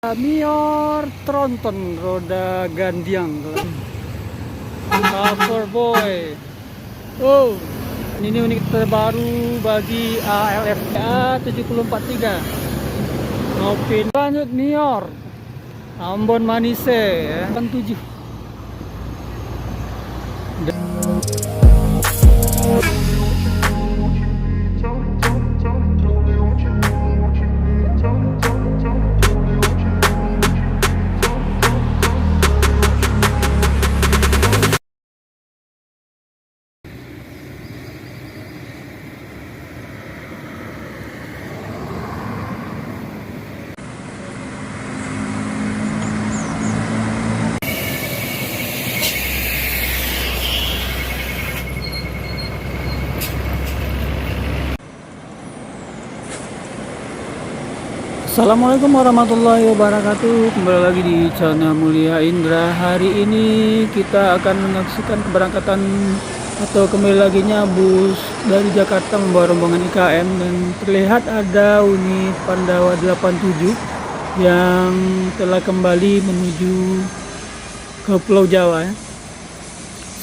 Mior Tronton roda gandiang Cover Boy. Oh, ini unit terbaru bagi ALF A743 Nopin. Lanjut Mior Ambon Manise ya, 7. Assalamualaikum warahmatullahi wabarakatuh. Kembali lagi di channel Mulia Indra. Hari ini kita akan menyaksikan keberangkatan atau kembali laginya bus dari Jakarta membawa rombongan IKM, dan terlihat ada unit Pandawa 87 yang telah kembali menuju ke Pulau Jawa ya.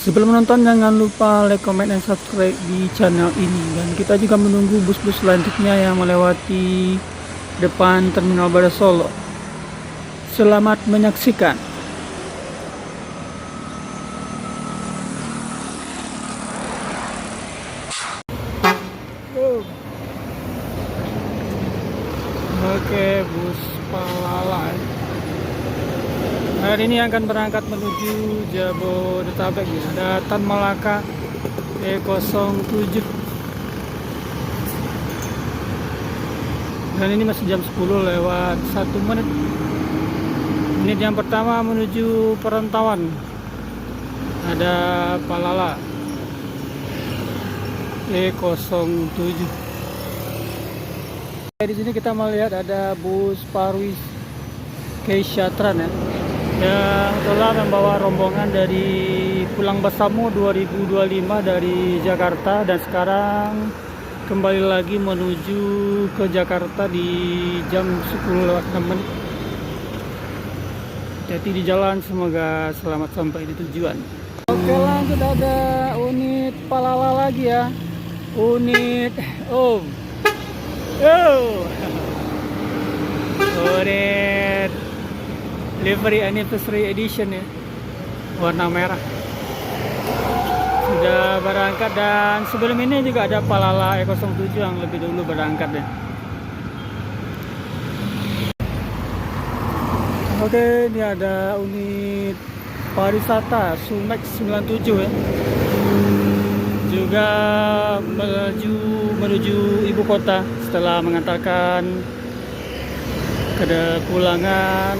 Sebelum menonton jangan lupa like, comment, dan subscribe di channel ini, dan kita juga menunggu bus-bus selanjutnya yang melewati depan Terminal Baru Solo. Selamat menyaksikan. Oke, bus Palala. Hari ini akan berangkat menuju Jabodetabek ya. Ada Tan Malaka E07. Dan ini masih jam 10 lewat 1 menit. Unit yang pertama menuju perantauan. Ada Palala E07. Di sini kita melihat ada bus Parwis Keishatran ya, yang telah membawa rombongan dari Pulang Bersamo 2025 dari Jakarta, dan sekarang kembali lagi menuju ke Jakarta di jam 10 lewat 6 menit. Jadi di jalan, semoga selamat sampai di tujuan. Oke, lanjut ada unit Palala lagi ya. Unit unit Livery Anniversary Edition ya, warna merah. Sudah berangkat, dan sebelum ini juga ada Palala E07 yang lebih dulu berangkat ya. Oke, ini ada unit pariwisata Sumex 97 ya, juga menuju ibu kota setelah mengantarkan kepulangan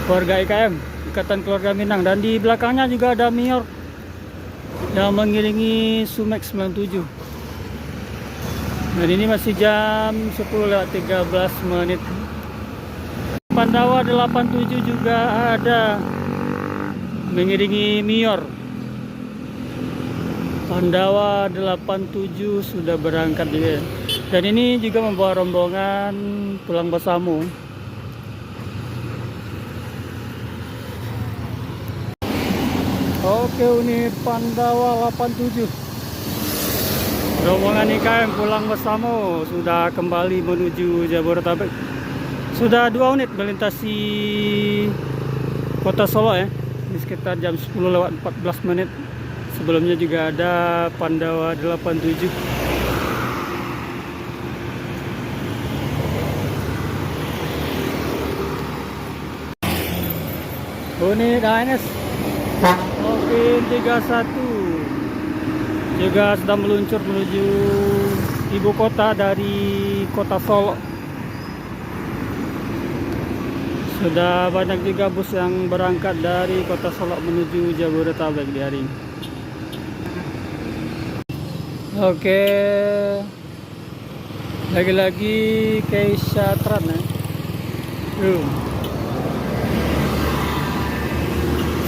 keluarga IKM, Ikatan Keluarga Minang, dan di belakangnya juga ada Mior yang mengiringi Sumex 97. Dan ini masih jam 10 lewat 13 menit. Pandawa 87 juga ada mengiringi Mior. Pandawa 87 sudah berangkat juga. Dan ini juga membawa rombongan Pulang Bersamo. Oke, unit Pandawa 87 rombongan IKM Pulang Bersamo sudah kembali menuju Jabodetabek. Sudah 2 unit melintasi kota Solo ya. Ini sekitar jam 10 lewat 14 menit. Sebelumnya juga ada Pandawa 87. Unit ANS Nopin 31 juga sedang meluncur menuju ibu kota dari kota Solo. Sudah banyak juga bus yang berangkat dari kota Solo menuju Jabodetabek di hari ini. Oke, lagi-lagi Keishatran ya.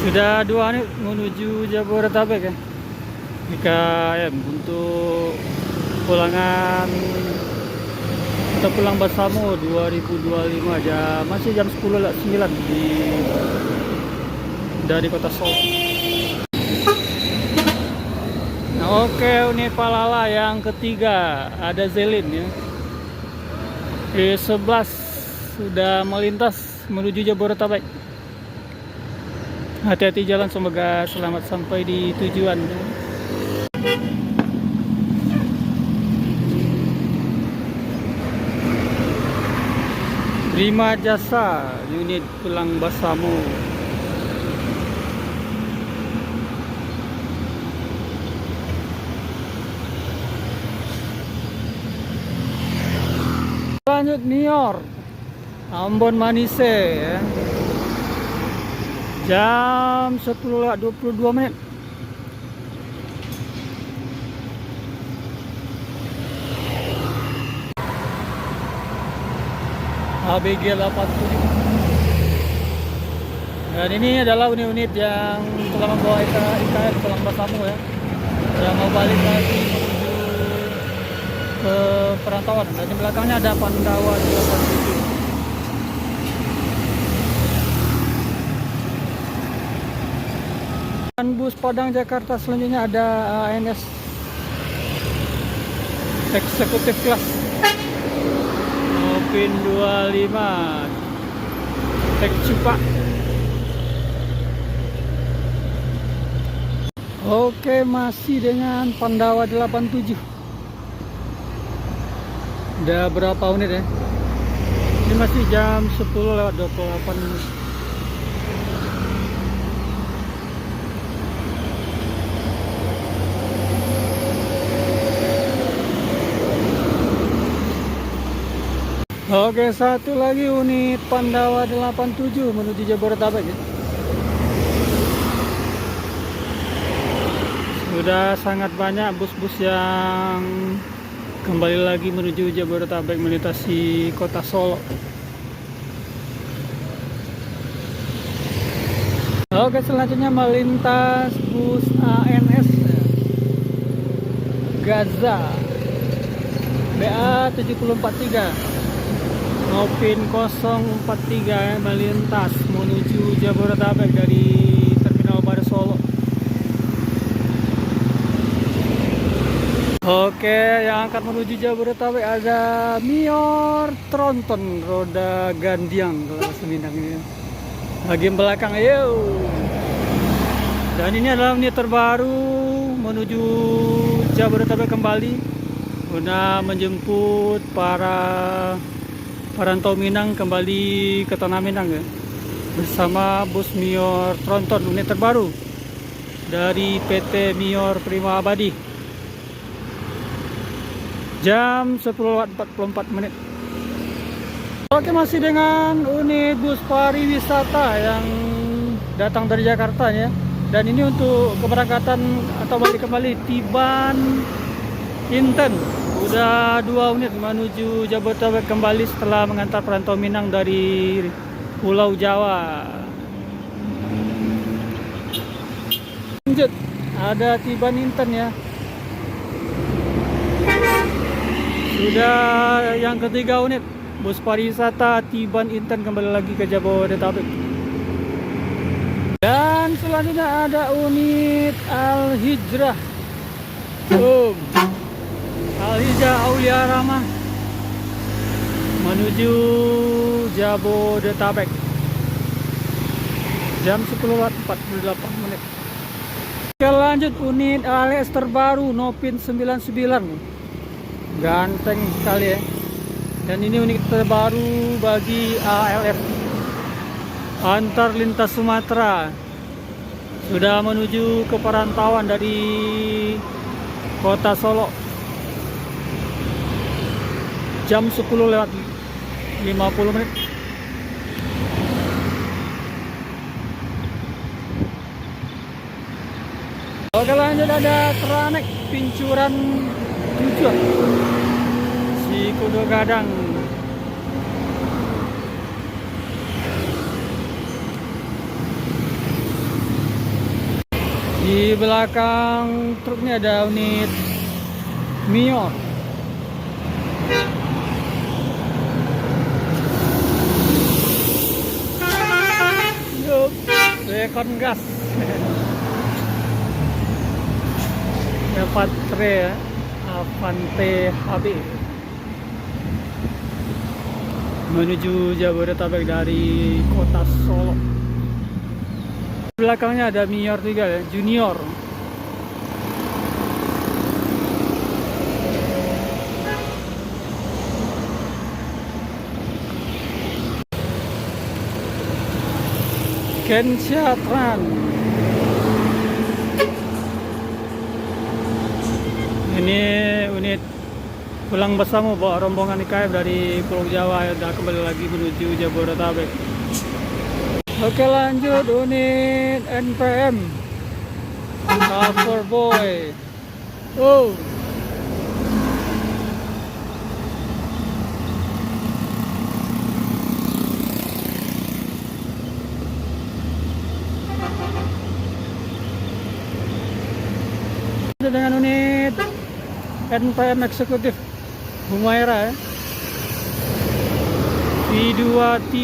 Sudah 2 unit menuju Jabodetabek ya, IKM untuk pulangan Kita pulang bersama 2025 jam masih jam 10.09 dari kota Solo. Nah, oke, unit Palala yang ketiga ada Zelin ya. E11 sudah melintas menuju Jabodetabek. Hati-hati jalan, semoga selamat sampai di tujuan. Prima Jasa unit pulang bersama. Lanjut Nior Ambon Manise ya. Jam 10.22. ABG 80. Dan ini adalah unit-unit yang telah membawa IKN pulang bersama ya, yang mau balik lagi menuju ke perantauan. Dan di belakangnya ada Pandawa 87. Dan bus Padang Jakarta selanjutnya ada ANS Eksekutif Kelas Nopin 25 Tek Cupa. Oke, masih dengan Pandawa 87. Udah berapa unit ya? Ini masih jam 10.28. Oke, satu lagi unit Pandawa 87 menuju Jabodetabek ya. Sudah sangat banyak bus-bus yang kembali lagi menuju Jabodetabek melintasi kota Solo. Oke, selanjutnya melintas bus ANS Gaza BA 743 Nopin 043 melintas menuju Jabodetabek dari Terminal Baru Solo. Oke, yang akan menuju Jabodetabek ada Mior Tronton roda gandiang kalau Seminang ini. Bagian belakang yuk. Dan ini adalah unit terbaru menuju Jabodetabek kembali guna menjemput para perantau Minang kembali ke Tanah Minang ya, bersama bus Mior Tronton unit terbaru dari PT Mior Prima Abadi. Jam 10.44. Oke, masih dengan unit bus pariwisata yang datang dari Jakarta ya. Dan ini untuk keberangkatan atau balik kembali Tiban Inten. Udah 2 unit menuju Jabodetabek kembali setelah mengantar perantau Minang dari Pulau Jawa. Lanjut, ada Tiban Inten ya. Sudah yang ketiga unit bus pariwisata Tiban Inten kembali lagi ke Jabodetabek. Dan selanjutnya ada unit Al Hijrah Al Hijrah Aulia Rahmah menuju Jabodetabek. Jam 10.48. Kita lanjut unit ALS terbaru Nopin 99. Ganteng sekali ya. Dan ini unit terbaru bagi ALS antar lintas Sumatera. Sudah menuju ke perantauan dari kota Solo. Jam 10.50. Oke, lanjut ada Tranek Pincuran 7 si Kudo Gadang. Di belakang truknya ada unit Mior second gas. Ya Patre ya, Avante HB menuju Jabodetabek dari kota Solo. Belakangnya ada Mior 3 ya, Junior. Kensyatran. Ini unit pulang bersama bawa rombongan IKF dari Pulau Jawa ya, kembali lagi menuju Jabodetabek. Oke, lanjut unit NPM Cover Boy. Oh, dengan unit NPM eksekutif Humaira ya. V23